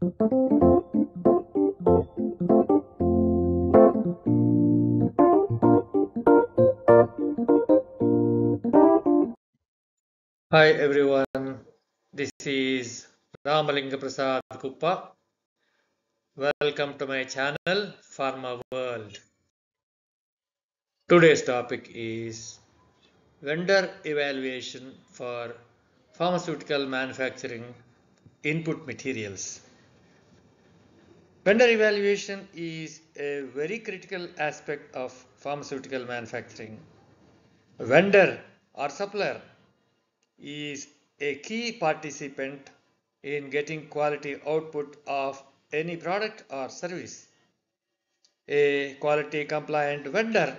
Hi everyone, this is Ramalinga Prasad Kuppa. Welcome to my channel Pharma World. Today's topic is vendor evaluation for pharmaceutical manufacturing input materials. Vendor evaluation is a very critical aspect of pharmaceutical manufacturing. A vendor or supplier is a key participant in getting quality output of any product or service. A quality compliant vendor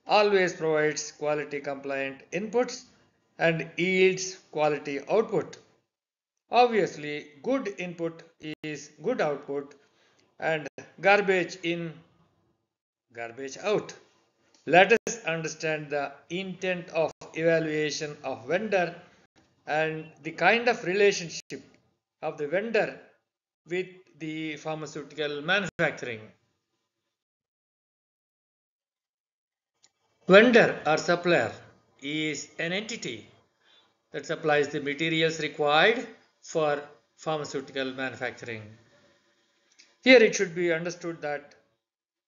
always provides quality compliant inputs and yields quality output. Obviously, good input is good output and garbage in, garbage out. Let us understand the intent of evaluation of vendor and the kind of relationship of the vendor with the pharmaceutical manufacturing. Vendor or supplier is an entity that supplies the materials required for pharmaceutical manufacturing. Here it should be understood that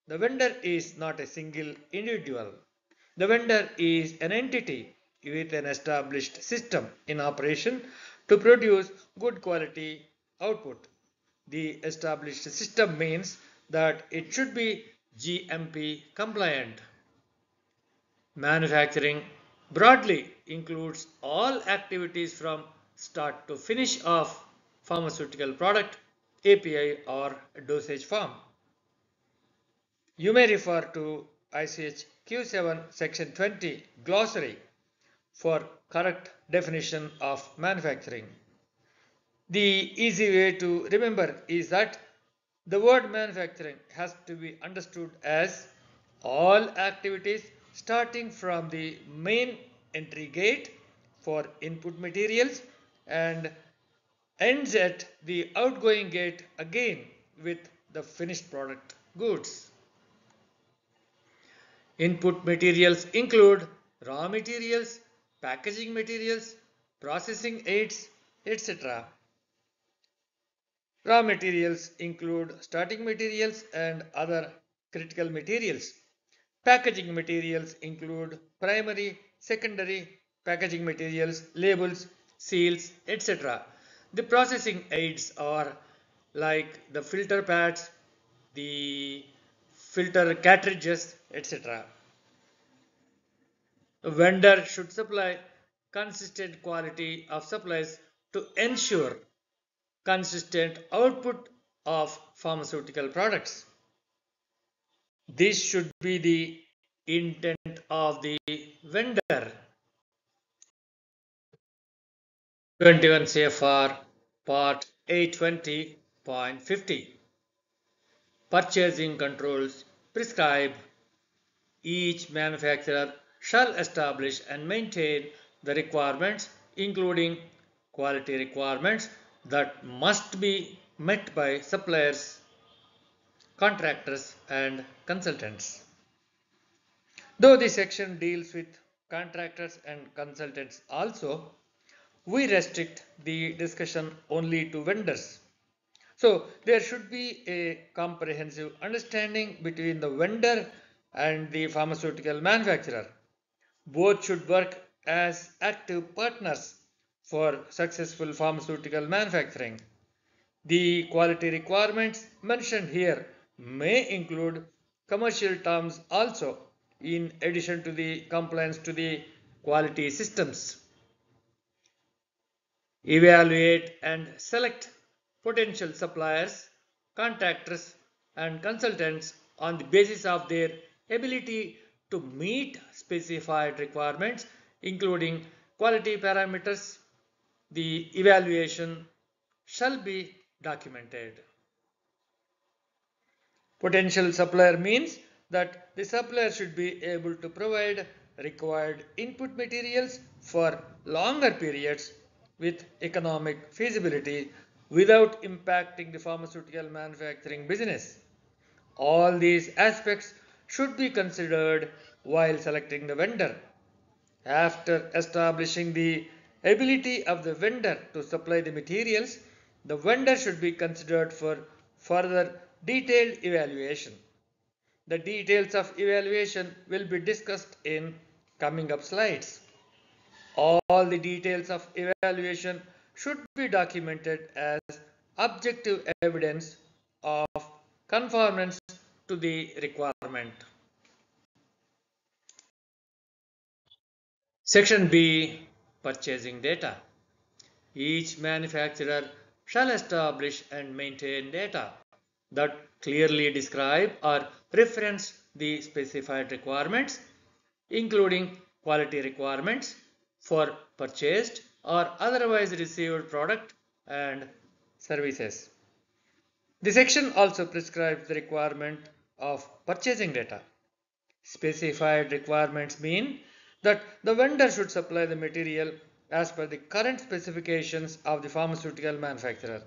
the vendor is not a single individual. The vendor is an entity with an established system in operation to produce good quality output. The established system means that it should be GMP compliant. Manufacturing broadly includes all activities from start to finish of pharmaceutical product, API or dosage form. You may refer to ICH Q7 section 20 glossary for correct definition of manufacturing. The easy way to remember is that the word manufacturing has to be understood as all activities starting from the main entry gate for input materials and ends at the outgoing gate again with the finished product goods. Input materials include raw materials, packaging materials, processing aids, etc. Raw materials include starting materials and other critical materials. Packaging materials include primary, secondary packaging materials, labels, seals, etc. The processing aids are like the filter pads, the filter cartridges, etc. A vendor should supply consistent quality of supplies to ensure consistent output of pharmaceutical products. This should be the intent of the vendor. 21 CFR Part 820.50 Purchasing controls prescribe each manufacturer shall establish and maintain the requirements, including quality requirements that must be met by suppliers, contractors, and consultants. Though this section deals with contractors and consultants also, we restrict the discussion only to vendors. So there should be a comprehensive understanding between the vendor and the pharmaceutical manufacturer. Both should work as active partners for successful pharmaceutical manufacturing. The quality requirements mentioned here may include commercial terms also, in addition to the compliance to the quality systems. Evaluate and select potential suppliers, contractors, and consultants on the basis of their ability to meet specified requirements, including quality parameters. The evaluation shall be documented. Potential supplier means that the supplier should be able to provide required input materials for longer periods with economic feasibility without impacting the pharmaceutical manufacturing business. All these aspects should be considered while selecting the vendor. After establishing the ability of the vendor to supply the materials, the vendor should be considered for further detailed evaluation. The details of evaluation will be discussed in coming up slides. All the details of evaluation should be documented as objective evidence of conformance to the requirement. Section B, Purchasing Data. Each manufacturer shall establish and maintain data that clearly describe or reference the specified requirements, including quality requirements for purchased or otherwise received product and services. The section also prescribes the requirement of purchasing data. Specified requirements mean that the vendor should supply the material as per the current specifications of the pharmaceutical manufacturer.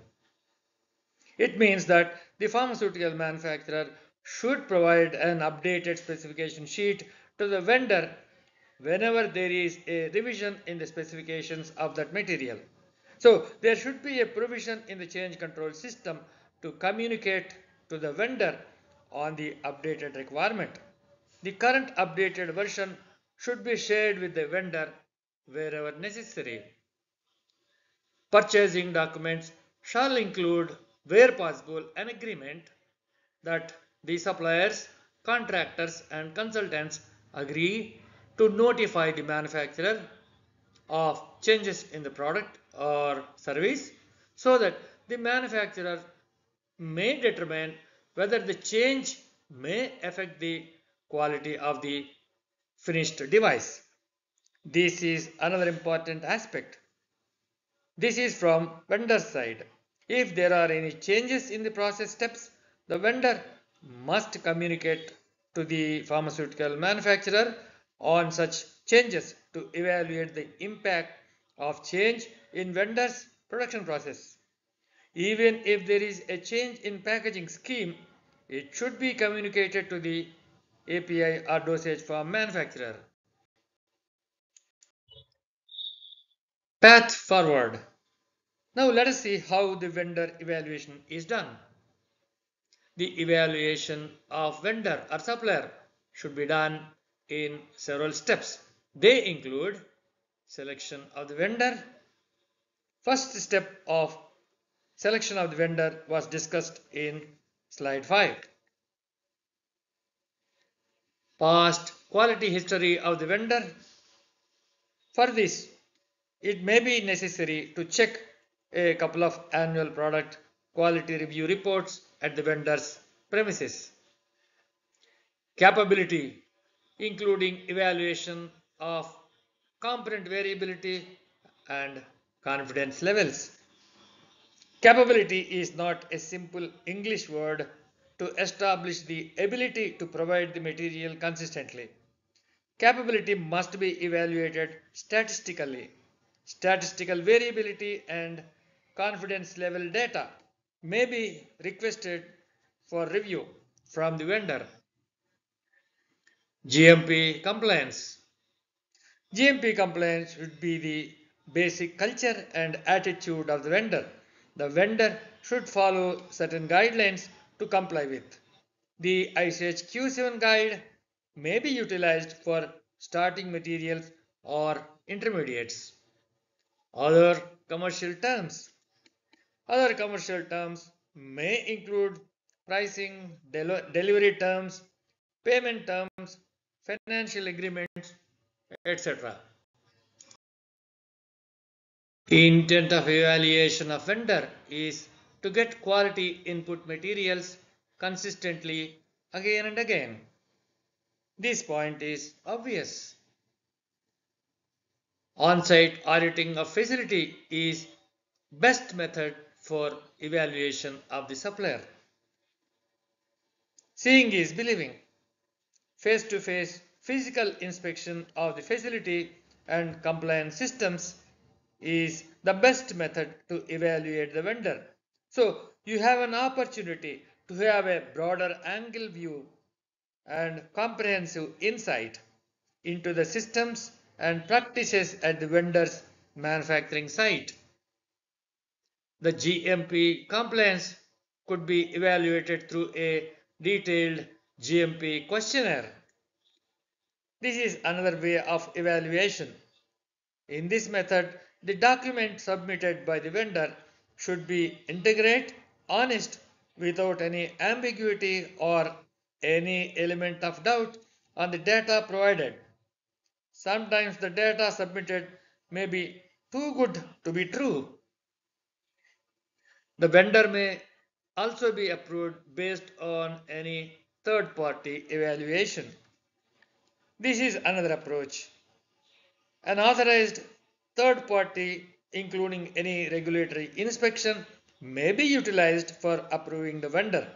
It means that the pharmaceutical manufacturer should provide an updated specification sheet to the vendor whenever there is a revision in the specifications of that material. So there should be a provision in the change control system to communicate to the vendor on the updated requirement. The current updated version should be shared with the vendor wherever necessary. Purchasing documents shall include, where possible, an agreement that the suppliers, contractors, and consultants agree to notify the manufacturer of changes in the product or service so that the manufacturer may determine whether the change may affect the quality of the finished device. This is another important aspect. This is from vendor side. If there are any changes in the process steps, the vendor must communicate to the pharmaceutical manufacturer on such changes to evaluate the impact of change in vendor's production process. Even if there is a change in packaging scheme, it should be communicated to the API or dosage form manufacturer. Path forward. Now let us see how the vendor evaluation is done. The evaluation of vendor or supplier should be done in several steps. They include selection of the vendor. First step of selection of the vendor was discussed in slide 5. Past quality history of the vendor. For this, it may be necessary to check a couple of annual product quality review reports at the vendor's premises. Capability, including evaluation of component variability and confidence levels. Capability is not a simple English word to establish the ability to provide the material consistently. Capability must be evaluated statistically. Statistical variability and confidence level data may be requested for review from the vendor. GMP compliance. GMP compliance should be the basic culture and attitude of the vendor. The vendor should follow certain guidelines to comply with. The ICH Q7 guide may be utilized for starting materials or intermediates. Other commercial terms. Other commercial terms may include pricing, delivery terms, payment terms, financial agreements, etc. Intent of evaluation of vendor is to get quality input materials consistently again and again. This point is obvious. On-site auditing of facility is best method for evaluation of the supplier. Seeing is believing. Face-to-face physical inspection of the facility and compliance systems is the best method to evaluate the vendor. So you have an opportunity to have a broader angle view and comprehensive insight into the systems and practices at the vendor's manufacturing site. The GMP compliance could be evaluated through a detailed GMP questionnaire. This is another way of evaluation. In this method, the document submitted by the vendor should be integrate, honest, without any ambiguity or any element of doubt on the data provided. Sometimes the data submitted may be too good to be true. The vendor may also be approved based on any third party evaluation. This is another approach. An authorized third party, including any regulatory inspection, may be utilized for approving the vendor.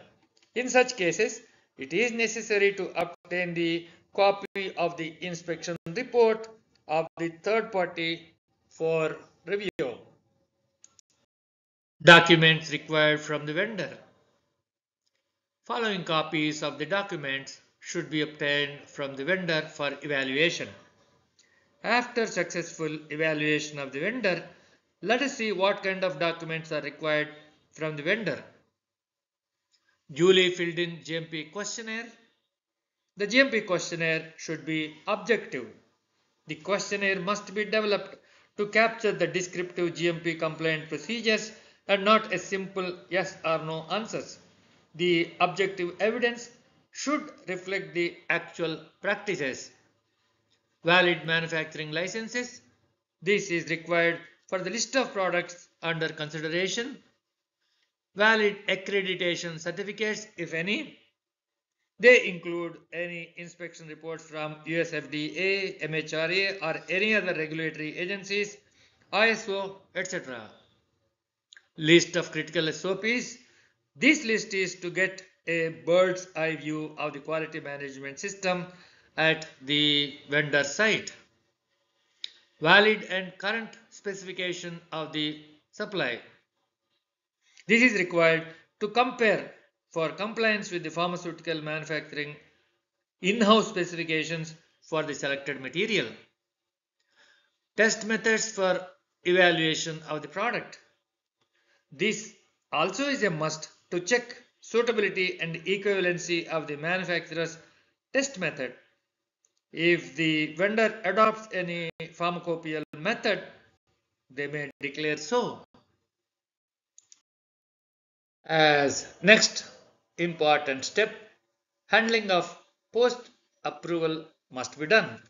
In such cases, it is necessary to obtain the copy of the inspection report of the third party for review. Documents required from the vendor. Following copies of the documents should be obtained from the vendor for evaluation. After successful evaluation of the vendor, let us see what kind of documents are required from the vendor. Duly filled in GMP questionnaire. The GMP questionnaire should be objective. The questionnaire must be developed to capture the descriptive GMP compliant procedures and not a simple yes or no answers. The objective evidence should reflect the actual practices. Valid manufacturing licenses. This is required for the list of products under consideration. Valid accreditation certificates, if any. They include any inspection reports from US FDA, MHRA, or any other regulatory agencies, ISO, etc. List of critical SOPs. This list is to get a bird's eye view of the quality management system at the vendor site. Valid and current specification of the supply. This is required to compare for compliance with the pharmaceutical manufacturing in-house specifications for the selected material. Test methods for evaluation of the product. This also is a must to check suitability and equivalency of the manufacturer's test method. If the vendor adopts any pharmacopoeial method, they may declare so. As next important step, handling of post-approval must be done.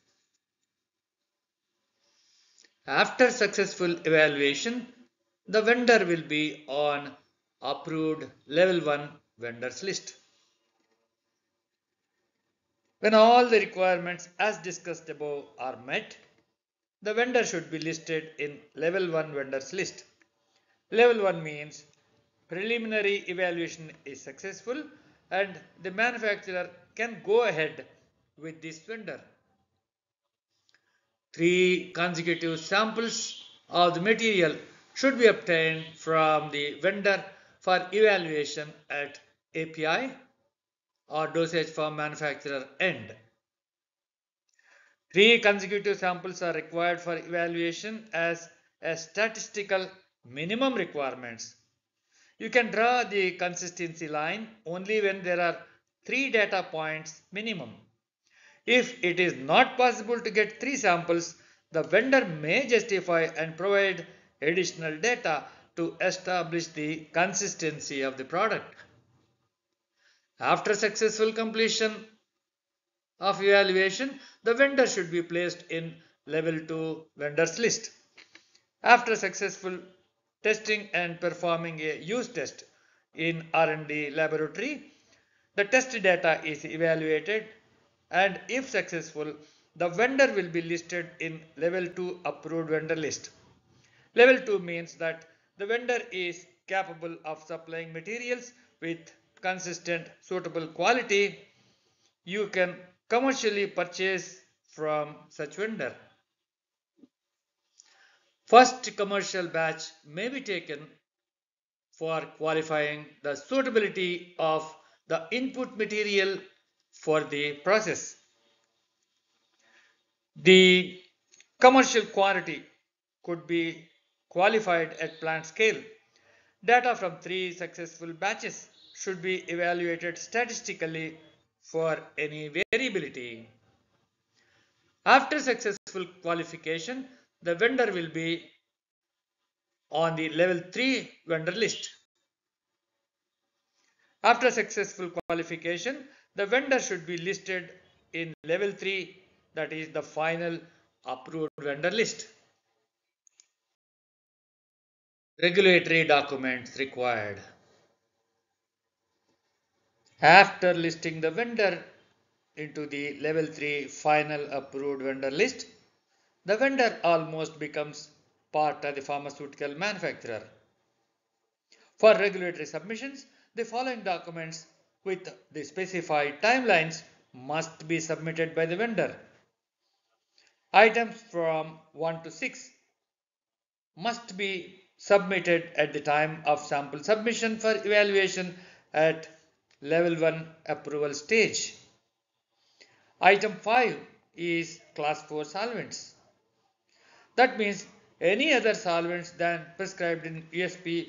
After successful evaluation, the vendor will be on approved level 1 vendors list. When all the requirements as discussed above are met, the vendor should be listed in level 1 vendors list. Level 1 means preliminary evaluation is successful and the manufacturer can go ahead with this vendor. 3 consecutive samples of the material should be obtained from the vendor for evaluation at API or dosage form manufacturer end. 3 consecutive samples are required for evaluation as a statistical minimum requirements. You can draw the consistency line only when there are 3 data points minimum. If it is not possible to get 3 samples, the vendor may justify and provide additional data to establish the consistency of the product. After successful completion of evaluation, the vendor should be placed in level 2 vendors list. After successful testing and performing a use test in R&D laboratory, the test data is evaluated and if successful, the vendor will be listed in level 2 approved vendor list. Level 2 means that the vendor is capable of supplying materials with consistent suitable quality. You can commercially purchase from such vendor. First commercial batch may be taken for qualifying the suitability of the input material for the process. The commercial quantity could be qualified at plant scale. Data from 3 successful batches should be evaluated statistically for any variability. After successful qualification, the vendor will be on the level 3 vendor list. After successful qualification, the vendor should be listed in level 3, that is the final approved vendor list. Regulatory documents required. After listing the vendor into the level 3 final approved vendor list, the vendor almost becomes part of the pharmaceutical manufacturer. For regulatory submissions, the following documents with the specified timelines must be submitted by the vendor. Items from 1 to 6 must be submitted at the time of sample submission for evaluation at level 1 approval stage. Item 5 is class 4 solvents. That means any other solvents than prescribed in USP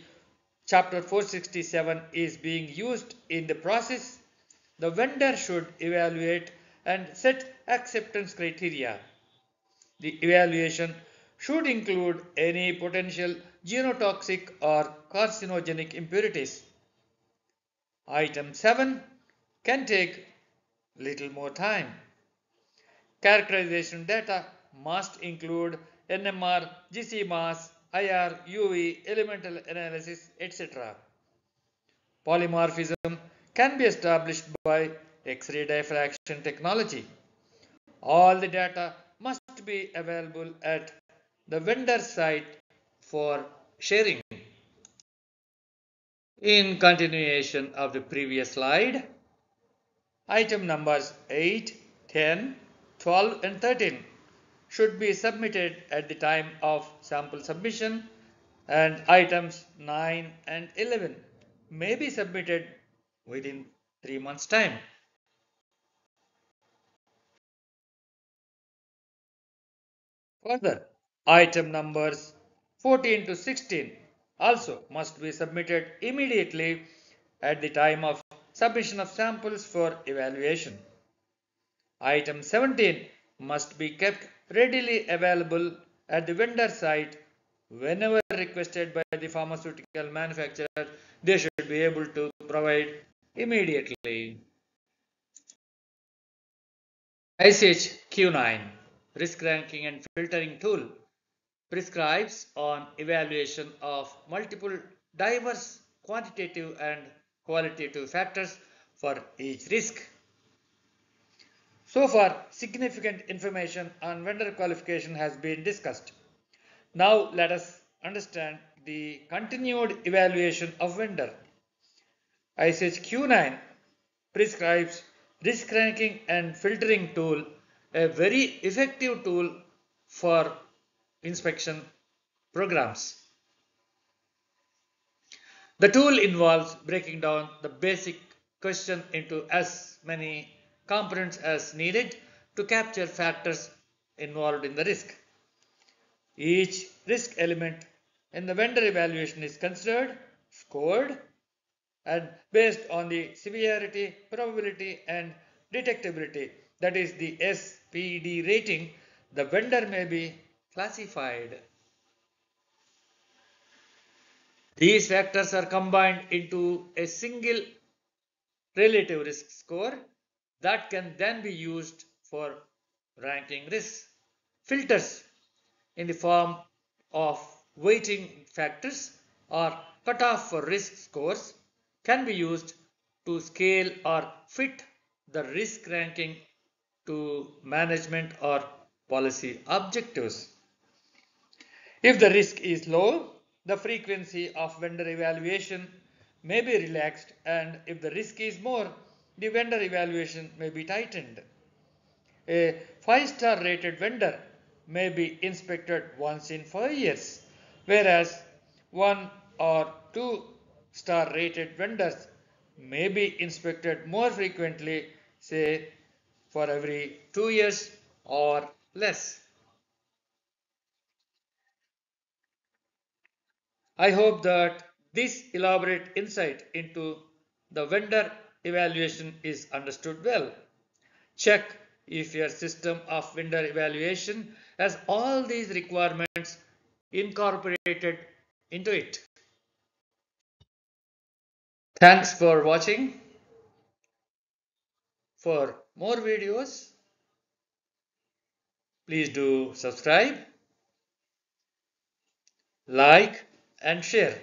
chapter 467 is being used in the process. The vendor should evaluate and set acceptance criteria. The evaluation should include any potential genotoxic or carcinogenic impurities. Item 7 can take little more time. Characterization data must include NMR, GC mass, IR, UV, elemental analysis, etc. Polymorphism can be established by X-ray diffraction technology. All the data must be available at the vendor site for sharing. In continuation of the previous slide, item numbers 8, 10, 12 and 13 should be submitted at the time of sample submission, and items 9 and 11 may be submitted within 3 months' time. Further, item numbers 14 to 16 also must be submitted immediately at the time of submission of samples for evaluation. Item 17 must be kept readily available at the vendor site whenever requested by the pharmaceutical manufacturer. They should be able to provide immediately. ICH-Q9 Risk Ranking and Filtering Tool prescribes on evaluation of multiple diverse quantitative and qualitative factors for each risk. So far, significant information on vendor qualification has been discussed. Now let us understand the continued evaluation of vendor. ICH-Q9 prescribes risk ranking and filtering tool, a very effective tool for inspection programs. The tool involves breaking down the basic question into as many components as needed to capture factors involved in the risk. Each risk element in the vendor evaluation is considered, scored, and based on the severity, probability, and detectability, that is the SPD rating, the vendor may be classified. These factors are combined into a single relative risk score that can then be used for ranking risks. Filters in the form of weighting factors or cutoff for risk scores can be used to scale or fit the risk ranking to management or policy objectives. If the risk is low, the frequency of vendor evaluation may be relaxed, and if the risk is more, the vendor evaluation may be tightened. A 5-star rated vendor may be inspected once in 5 years, whereas 1 or 2 star rated vendors may be inspected more frequently, say for every 2 years or less. I hope that this elaborate insight into the vendor evaluation is understood well. Check if your system of vendor evaluation has all these requirements incorporated into it. Thanks for watching. For more videos, please do subscribe, like and share.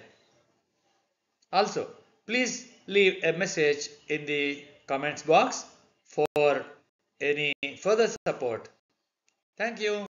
Also, please leave a message in the comments box for any further support. Thank you.